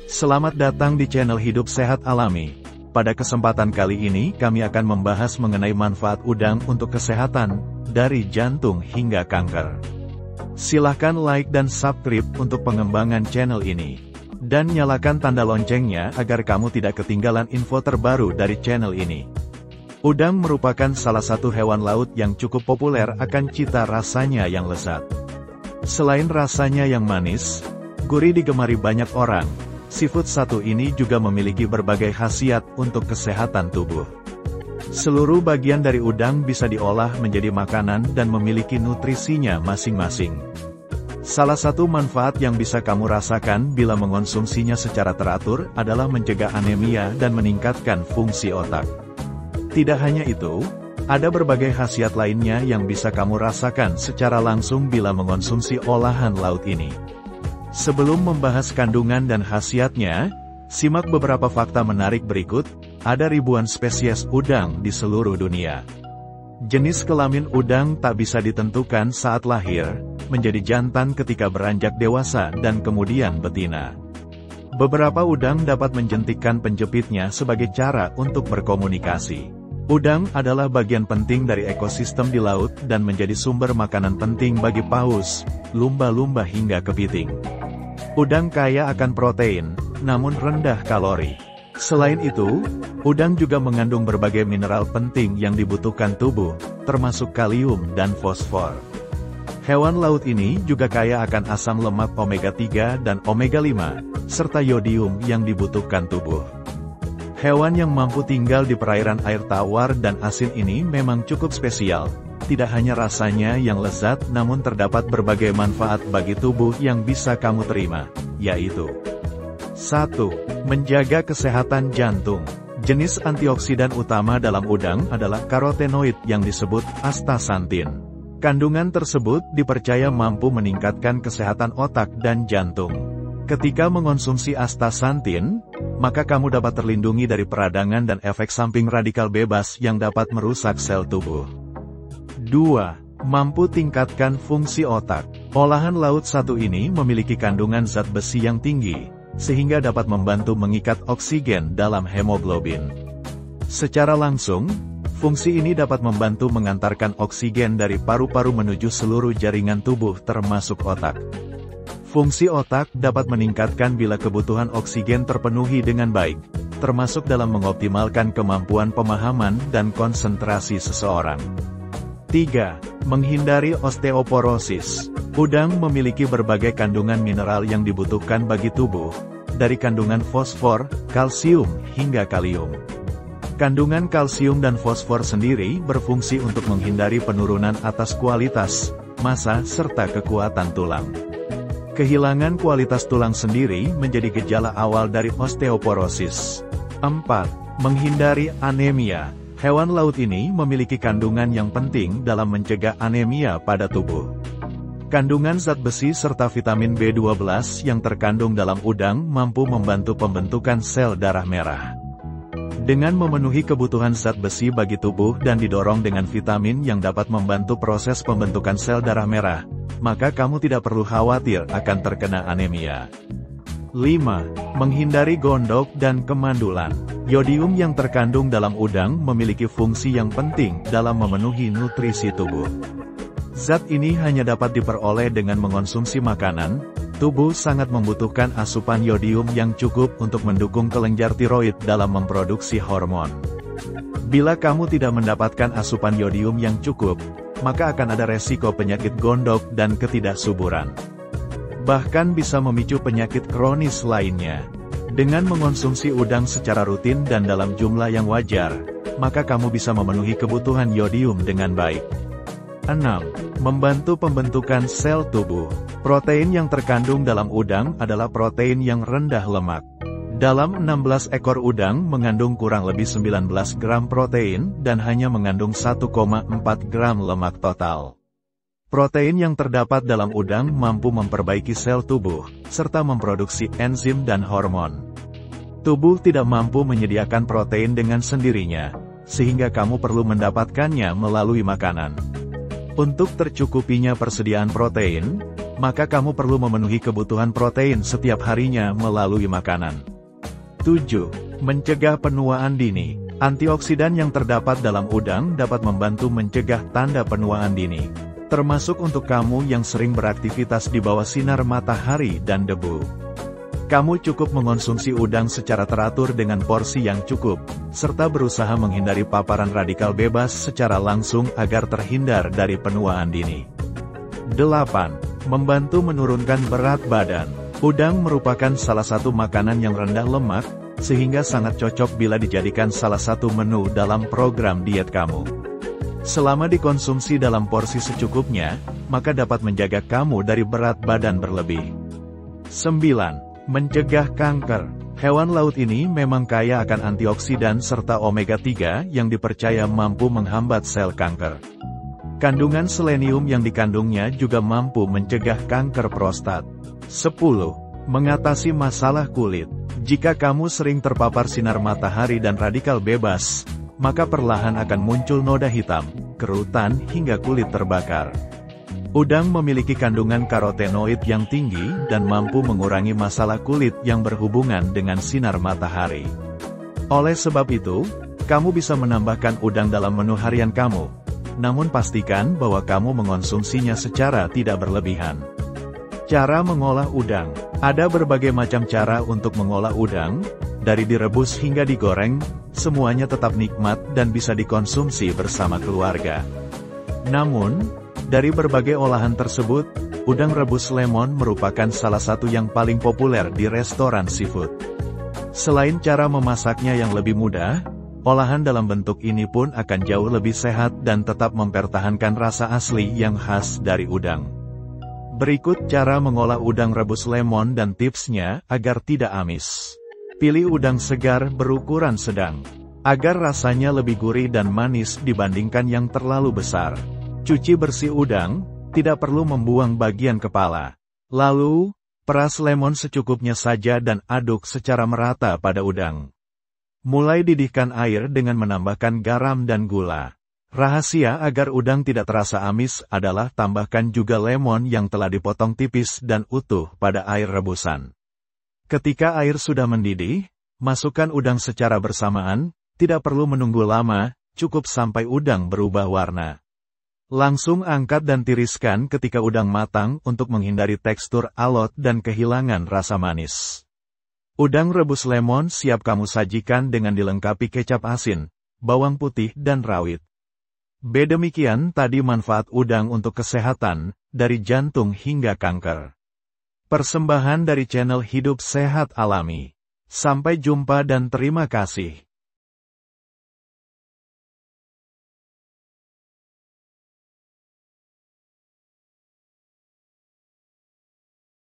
Selamat datang di channel Hidup Sehat Alami. Pada kesempatan kali ini kami akan membahas mengenai manfaat udang untuk kesehatan, dari jantung hingga kanker. Silahkan like dan subscribe untuk pengembangan channel ini. Dan nyalakan tanda loncengnya agar kamu tidak ketinggalan info terbaru dari channel ini. Udang merupakan salah satu hewan laut yang cukup populer akan cita rasanya yang lezat. Selain rasanya yang manis, gurih digemari banyak orang, seafood satu ini juga memiliki berbagai khasiat untuk kesehatan tubuh. Seluruh bagian dari udang bisa diolah menjadi makanan dan memiliki nutrisinya masing-masing. Salah satu manfaat yang bisa kamu rasakan bila mengonsumsinya secara teratur adalah mencegah anemia dan meningkatkan fungsi otak. Tidak hanya itu, ada berbagai khasiat lainnya yang bisa kamu rasakan secara langsung bila mengonsumsi olahan laut ini. Sebelum membahas kandungan dan khasiatnya, simak beberapa fakta menarik berikut. Ada ribuan spesies udang di seluruh dunia. Jenis kelamin udang tak bisa ditentukan saat lahir, menjadi jantan ketika beranjak dewasa dan kemudian betina. Beberapa udang dapat menjentikkan penjepitnya sebagai cara untuk berkomunikasi. Udang adalah bagian penting dari ekosistem di laut dan menjadi sumber makanan penting bagi paus, lumba-lumba hingga kepiting. Udang kaya akan protein, namun rendah kalori. Selain itu, udang juga mengandung berbagai mineral penting yang dibutuhkan tubuh, termasuk kalium dan fosfor. Hewan laut ini juga kaya akan asam lemak omega 3 dan omega 5, serta yodium yang dibutuhkan tubuh. Hewan yang mampu tinggal di perairan air tawar dan asin ini memang cukup spesial. Tidak hanya rasanya yang lezat, namun terdapat berbagai manfaat bagi tubuh yang bisa kamu terima, yaitu 1. Menjaga kesehatan jantung. Jenis antioksidan utama dalam udang adalah karotenoid yang disebut astaxanthin. Kandungan tersebut dipercaya mampu meningkatkan kesehatan otak dan jantung. Ketika mengonsumsi astaxanthin, maka kamu dapat terlindungi dari peradangan dan efek samping radikal bebas yang dapat merusak sel tubuh. 2. Mampu tingkatkan fungsi otak. Olahan laut satu ini memiliki kandungan zat besi yang tinggi, sehingga dapat membantu mengikat oksigen dalam hemoglobin. Secara langsung, fungsi ini dapat membantu mengantarkan oksigen dari paru-paru menuju seluruh jaringan tubuh termasuk otak. Fungsi otak dapat meningkatkan bila kebutuhan oksigen terpenuhi dengan baik, termasuk dalam mengoptimalkan kemampuan pemahaman dan konsentrasi seseorang. 3. Menghindari osteoporosis. Udang memiliki berbagai kandungan mineral yang dibutuhkan bagi tubuh, dari kandungan fosfor, kalsium, hingga kalium. Kandungan kalsium dan fosfor sendiri berfungsi untuk menghindari penurunan atas kualitas, massa, serta kekuatan tulang. Kehilangan kualitas tulang sendiri menjadi gejala awal dari osteoporosis. 4. Menghindari anemia. Hewan laut ini memiliki kandungan yang penting dalam mencegah anemia pada tubuh. Kandungan zat besi serta vitamin B12 yang terkandung dalam udang mampu membantu pembentukan sel darah merah. Dengan memenuhi kebutuhan zat besi bagi tubuh dan didorong dengan vitamin yang dapat membantu proses pembentukan sel darah merah, maka kamu tidak perlu khawatir akan terkena anemia. 5. Menghindari gondok dan kemandulan. Yodium yang terkandung dalam udang memiliki fungsi yang penting dalam memenuhi nutrisi tubuh. Zat ini hanya dapat diperoleh dengan mengonsumsi makanan. Tubuh sangat membutuhkan asupan yodium yang cukup untuk mendukung kelenjar tiroid dalam memproduksi hormon. Bila kamu tidak mendapatkan asupan yodium yang cukup, maka akan ada resiko penyakit gondok dan ketidaksuburan. Bahkan bisa memicu penyakit kronis lainnya. Dengan mengonsumsi udang secara rutin dan dalam jumlah yang wajar, maka kamu bisa memenuhi kebutuhan yodium dengan baik. 6. Membantu pembentukan sel tubuh. Protein yang terkandung dalam udang adalah protein yang rendah lemak. Dalam 16 ekor udang mengandung kurang lebih 19 gram protein dan hanya mengandung 1,4 gram lemak total. Protein yang terdapat dalam udang mampu memperbaiki sel tubuh, serta memproduksi enzim dan hormon. Tubuh tidak mampu menyediakan protein dengan sendirinya, sehingga kamu perlu mendapatkannya melalui makanan. Untuk tercukupinya persediaan protein, maka kamu perlu memenuhi kebutuhan protein setiap harinya melalui makanan. 7. Mencegah penuaan dini. Antioksidan yang terdapat dalam udang dapat membantu mencegah tanda penuaan dini, termasuk untuk kamu yang sering beraktivitas di bawah sinar matahari dan debu. Kamu cukup mengonsumsi udang secara teratur dengan porsi yang cukup, serta berusaha menghindari paparan radikal bebas secara langsung agar terhindar dari penuaan dini. 8. Membantu menurunkan berat badan. Udang merupakan salah satu makanan yang rendah lemak, sehingga sangat cocok bila dijadikan salah satu menu dalam program diet kamu. Selama dikonsumsi dalam porsi secukupnya, maka dapat menjaga kamu dari berat badan berlebih. 9. Mencegah kanker. Hewan laut ini memang kaya akan antioksidan serta omega-3 yang dipercaya mampu menghambat sel kanker. Kandungan selenium yang dikandungnya juga mampu mencegah kanker prostat. 10. Mengatasi masalah kulit. Jika kamu sering terpapar sinar matahari dan radikal bebas, maka perlahan akan muncul noda hitam, kerutan hingga kulit terbakar. Udang memiliki kandungan karotenoid yang tinggi dan mampu mengurangi masalah kulit yang berhubungan dengan sinar matahari. Oleh sebab itu, kamu bisa menambahkan udang dalam menu harian kamu, namun pastikan bahwa kamu mengonsumsinya secara tidak berlebihan. Cara mengolah udang. Ada berbagai macam cara untuk mengolah udang, dari direbus hingga digoreng, semuanya tetap nikmat dan bisa dikonsumsi bersama keluarga. Namun, dari berbagai olahan tersebut, udang rebus lemon merupakan salah satu yang paling populer di restoran seafood. Selain cara memasaknya yang lebih mudah, olahan dalam bentuk ini pun akan jauh lebih sehat dan tetap mempertahankan rasa asli yang khas dari udang. Berikut cara mengolah udang rebus lemon dan tipsnya agar tidak amis. Pilih udang segar berukuran sedang, agar rasanya lebih gurih dan manis dibandingkan yang terlalu besar. Cuci bersih udang, tidak perlu membuang bagian kepala. Lalu, peras lemon secukupnya saja dan aduk secara merata pada udang. Mulai didihkan air dengan menambahkan garam dan gula. Rahasia agar udang tidak terasa amis adalah tambahkan juga lemon yang telah dipotong tipis dan utuh pada air rebusan. Ketika air sudah mendidih, masukkan udang secara bersamaan, tidak perlu menunggu lama, cukup sampai udang berubah warna. Langsung angkat dan tiriskan ketika udang matang untuk menghindari tekstur alot dan kehilangan rasa manis. Udang rebus lemon siap kamu sajikan dengan dilengkapi kecap asin, bawang putih dan rawit. Demikian tadi manfaat udang untuk kesehatan, dari jantung hingga kanker. Persembahan dari channel Hidup Sehat Alami. Sampai jumpa dan terima kasih.